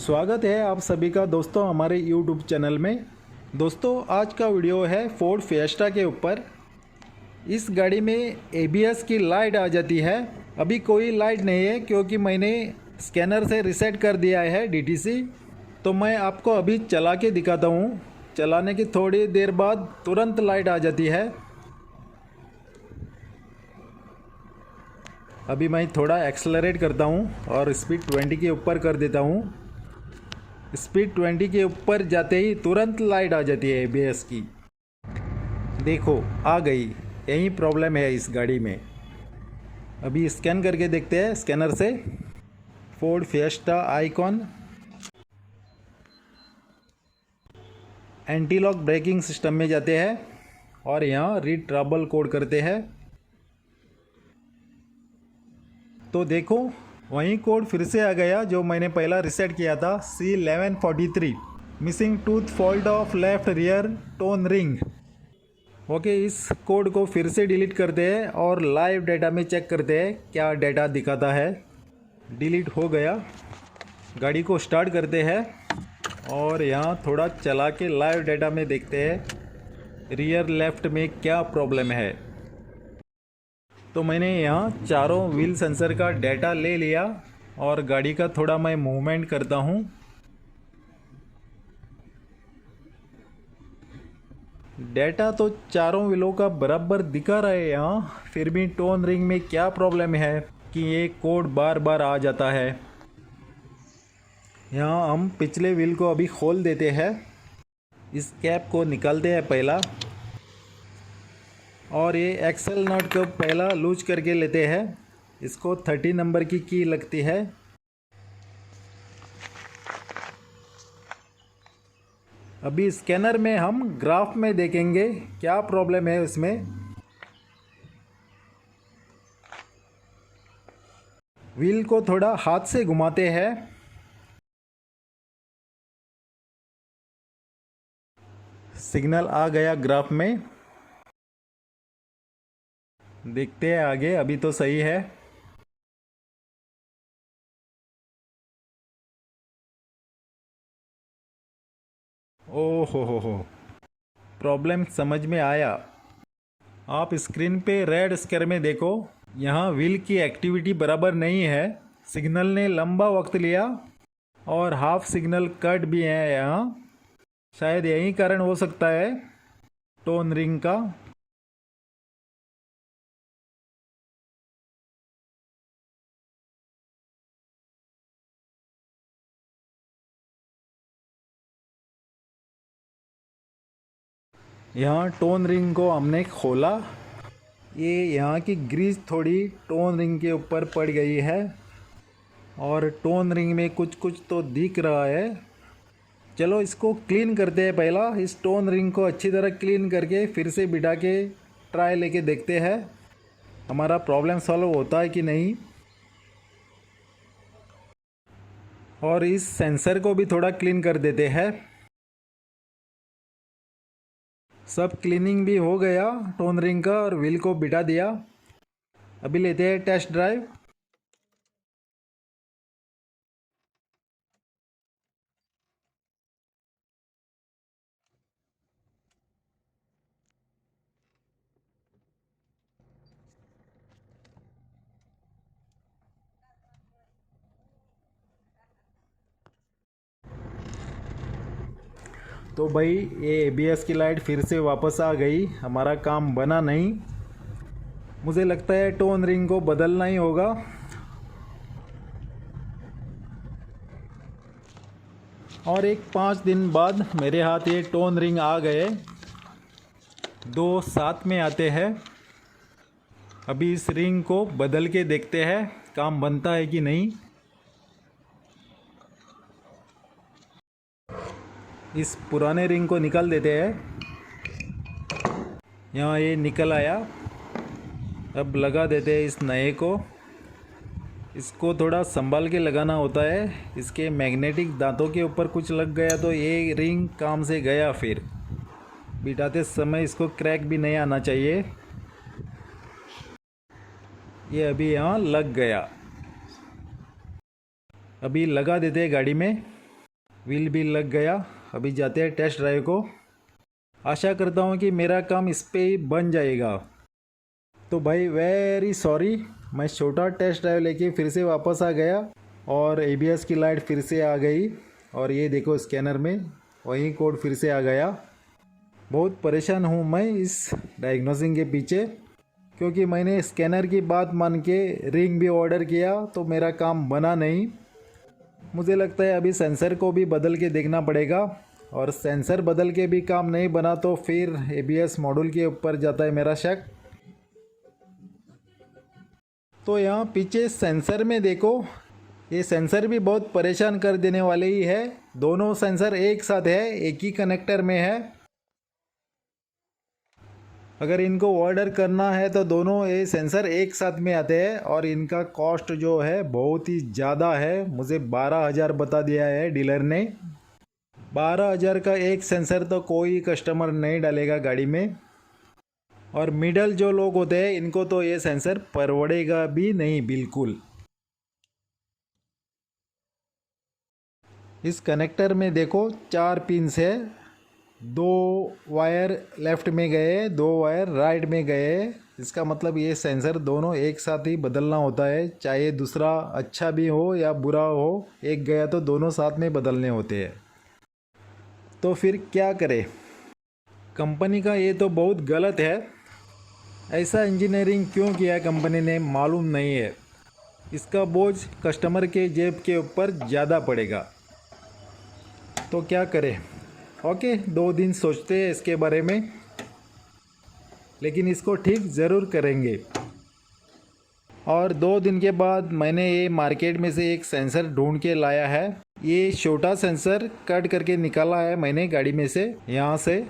स्वागत है आप सभी का दोस्तों हमारे YouTube चैनल में। दोस्तों आज का वीडियो है फोर्ड फिएस्टा के ऊपर। इस गाड़ी में ABS की लाइट आ जाती है। अभी कोई लाइट नहीं है क्योंकि मैंने स्कैनर से रीसेट कर दिया है DTC। तो मैं आपको अभी चला के दिखाता हूँ। चलाने की थोड़ी देर बाद तुरंत लाइट आ जाती है। अभी मैं थोड़ा एक्सेलरेट करता हूँ और स्पीड 20 के ऊपर कर देता हूँ। स्पीड 20 के ऊपर जाते ही तुरंत लाइट आ जाती है ABS की। देखो आ गई, यही प्रॉब्लम है इस गाड़ी में। अभी स्कैन करके देखते हैं स्कैनर से। Ford fiesta icon, anti lock braking system में जाते हैं और यहाँ रीड ट्रबल कोड करते हैं। तो देखो वही कोड फिर से आ गया जो मैंने पहला रीसेट किया था, C1143 missing tooth fault of left rear tone ring. Okay, इस कोड को फिर से डिलीट करते हैं और लाइव डेटा में चेक करते हैं क्या डेटा दिखाता है। डिलीट हो गया। गाड़ी को स्टार्ट करते हैं और यहाँ थोड़ा चला के लाइव डेटा में देखते हैं रियर लेफ्ट में क्या प्रॉब्लम है। तो मैंने यहाँ चारों व्हील सेंसर का डेटा ले लिया और गाड़ी का थोड़ा मैं मूवमेंट करता हूँ। डेटा तो चारों व्हीलों का बराबर दिखा रहा है यहाँ, फिर भी टोन रिंग में क्या प्रॉब्लम है कि ये कोड बार बार आ जाता है। यहाँ हम पिछले व्हील को अभी खोल देते हैं। इस कैप को निकालते हैं पहला और ये एक्सेल नट को पहला लूज करके लेते हैं। इसको 30 नंबर की की लगती है। अभी स्कैनर में हम ग्राफ में देखेंगे क्या प्रॉब्लम है इसमें। व्हील को थोड़ा हाथ से घुमाते हैं। सिग्नल आ गया ग्राफ में। देखते हैं आगे, अभी तो सही है। ओ हो, प्रॉब्लम समझ में आया। आप स्क्रीन पे रेड स्क्वायर में देखो, यहाँ व्हील की एक्टिविटी बराबर नहीं है। सिग्नल ने लंबा वक्त लिया और हाफ सिग्नल कट भी है यहाँ। शायद यही कारण हो सकता है टोन रिंग का। यहाँ टोन रिंग को हमने खोला। ये यहाँ की ग्रीस थोड़ी टोन रिंग के ऊपर पड़ गई है और टोन रिंग में कुछ कुछ तो दिख रहा है। चलो इसको क्लीन करते हैं। पहला इस टोन रिंग को अच्छी तरह क्लीन करके फिर से बिठा के ट्राई लेके देखते हैं हमारा प्रॉब्लम सॉल्व होता है कि नहीं। और इस सेंसर को भी थोड़ा क्लीन कर देते हैं। सब क्लीनिंग भी हो गया टोन रिंग का और व्हील को बिठा दिया। अभी लेते हैं टेस्ट ड्राइव। तो भाई ये ABS की लाइट फिर से वापस आ गई। हमारा काम बना नहीं। मुझे लगता है टोन रिंग को बदलना ही होगा। और एक 5 दिन बाद मेरे हाथ ये टोन रिंग आ गए। 2 साथ में आते हैं। अभी इस रिंग को बदल के देखते हैं काम बनता है कि नहीं। इस पुराने रिंग को निकाल देते हैं। यहाँ ये निकल आया। अब लगा देते हैं इस नए को। इसको थोड़ा संभाल के लगाना होता है। इसके मैग्नेटिक दांतों के ऊपर कुछ लग गया तो ये रिंग काम से गया। फिर बिठाते समय इसको क्रैक भी नहीं आना चाहिए। ये अभी यहाँ लग गया। अभी लगा देते हैं गाड़ी में। व्हील भी लग गया। अभी जाते हैं टेस्ट ड्राइव को। आशा करता हूँ कि मेरा काम इस पे ही बन जाएगा। तो भाई वेरी सॉरी, मैं छोटा टेस्ट ड्राइव लेके फिर से वापस आ गया और ABS की लाइट फिर से आ गई और ये देखो स्कैनर में वही कोड फिर से आ गया। बहुत परेशान हूँ मैं इस डायग्नोसिंग के पीछे, क्योंकि मैंने स्कैनर की बात मान के रिंग भी ऑर्डर किया तो मेरा काम बना नहीं। मुझे लगता है अभी सेंसर को भी बदल के देखना पड़ेगा, और सेंसर बदल के भी काम नहीं बना तो फिर ABS मॉड्यूल के ऊपर जाता है मेरा शक। तो यहाँ पीछे सेंसर में देखो, ये सेंसर भी बहुत परेशान कर देने वाले ही है। दोनों सेंसर एक साथ है, एक ही कनेक्टर में है। अगर इनको ऑर्डर करना है तो दोनों ये सेंसर एक साथ में आते हैं और इनका कॉस्ट जो है बहुत ही ज़्यादा है। मुझे 12,000 बता दिया है डीलर ने। 12,000 का एक सेंसर तो कोई कस्टमर नहीं डालेगा गाड़ी में, और मिडल जो लोग होते हैं इनको तो ये सेंसर परवड़ेगा भी नहीं बिल्कुल। इस कनेक्टर में देखो 4 पिन्स है, 2 वायर लेफ़्ट में गए, 2 वायर राइट में गए। इसका मतलब ये सेंसर दोनों एक साथ ही बदलना होता है, चाहे दूसरा अच्छा भी हो या बुरा हो, एक गया तो दोनों साथ में बदलने होते हैं। तो फिर क्या करें? कंपनी का ये तो बहुत गलत है। ऐसा इंजीनियरिंग क्यों किया कंपनी ने मालूम नहीं है। इसका बोझ कस्टमर के जेब के ऊपर ज़्यादा पड़ेगा। तो क्या करें? ओके, 2 दिन सोचते हैं इसके बारे में, लेकिन इसको ठीक ज़रूर करेंगे। और 2 दिन के बाद मैंने ये मार्केट में से एक सेंसर ढूंढ के लाया है। ये छोटा सेंसर कट करके निकाला है मैंने गाड़ी में से, यहाँ से।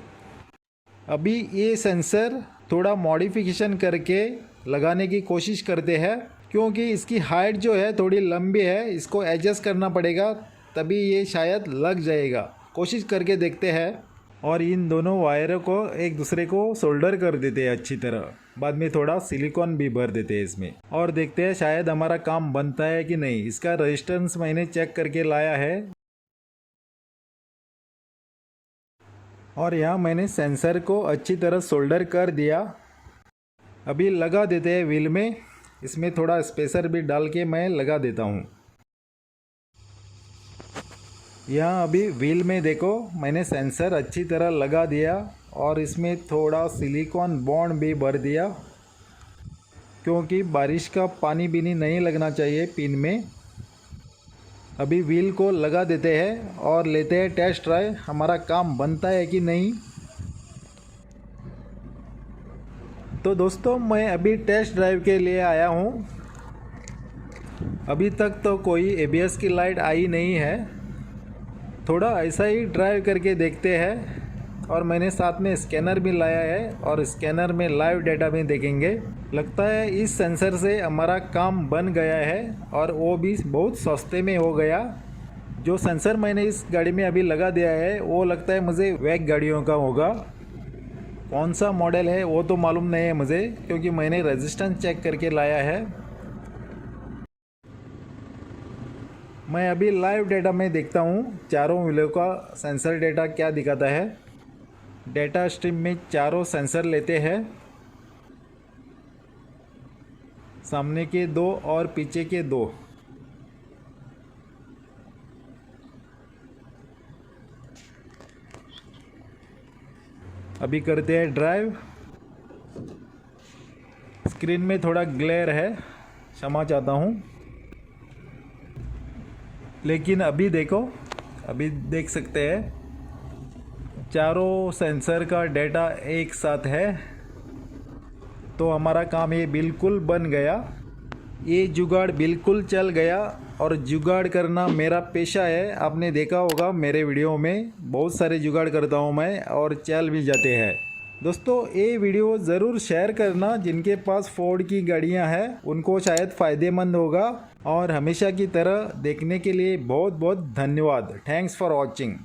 अभी ये सेंसर थोड़ा मॉडिफिकेशन करके लगाने की कोशिश करते हैं, क्योंकि इसकी हाइट जो है थोड़ी लंबी है। इसको एडजस्ट करना पड़ेगा, तभी ये शायद लग जाएगा। कोशिश करके देखते हैं। और इन दोनों वायरों को एक दूसरे को सोल्डर कर देते हैं अच्छी तरह। बाद में थोड़ा सिलिकॉन भी भर देते हैं इसमें, और देखते हैं शायद हमारा काम बनता है कि नहीं। इसका रेजिस्टेंस मैंने चेक करके लाया है। और यहाँ मैंने सेंसर को अच्छी तरह सोल्डर कर दिया। अभी लगा देते हैं व्हील में। इसमें थोड़ा स्पेसर भी डाल के मैं लगा देता हूँ। यहाँ अभी व्हील में देखो मैंने सेंसर अच्छी तरह लगा दिया, और इसमें थोड़ा सिलिकॉन बॉन्ड भी भर दिया, क्योंकि बारिश का पानी भी नहीं लगना चाहिए पिन में। अभी व्हील को लगा देते हैं और लेते हैं टेस्ट ड्राइव, हमारा काम बनता है कि नहीं। तो दोस्तों मैं अभी टेस्ट ड्राइव के लिए आया हूँ। अभी तक तो कोई ABS की लाइट आई नहीं है। थोड़ा ऐसा ही ड्राइव करके देखते हैं। और मैंने साथ में स्कैनर भी लाया है, और स्कैनर में लाइव डेटा भी देखेंगे। लगता है इस सेंसर से हमारा काम बन गया है, और वो भी बहुत सस्ते में हो गया। जो सेंसर मैंने इस गाड़ी में अभी लगा दिया है वो लगता है मुझे वैग गाड़ियों का होगा। कौन सा मॉडल है वो तो मालूम नहीं है मुझे, क्योंकि मैंने रेजिस्टेंस चेक करके लाया है। मैं अभी लाइव डेटा में देखता हूँ चारों व्हीलों का सेंसर डेटा क्या दिखाता है। डेटा स्ट्रीम में चारों सेंसर लेते हैं, सामने के 2 और पीछे के 2। अभी करते हैं ड्राइव। स्क्रीन में थोड़ा ग्लेयर है, क्षमा चाहता हूँ। लेकिन अभी देखो, अभी देख सकते हैं चारों सेंसर का डेटा एक साथ है। तो हमारा काम ये बिल्कुल बन गया। ये जुगाड़ बिल्कुल चल गया, और जुगाड़ करना मेरा पेशा है। आपने देखा होगा मेरे वीडियो में बहुत सारे जुगाड़ करता हूँ मैं, और चल भी जाते हैं। दोस्तों ये वीडियो ज़रूर शेयर करना, जिनके पास फोर्ड की गाड़ियाँ हैं उनको शायद फ़ायदेमंद होगा। और हमेशा की तरह देखने के लिए बहुत बहुत धन्यवाद। Thanks for watching.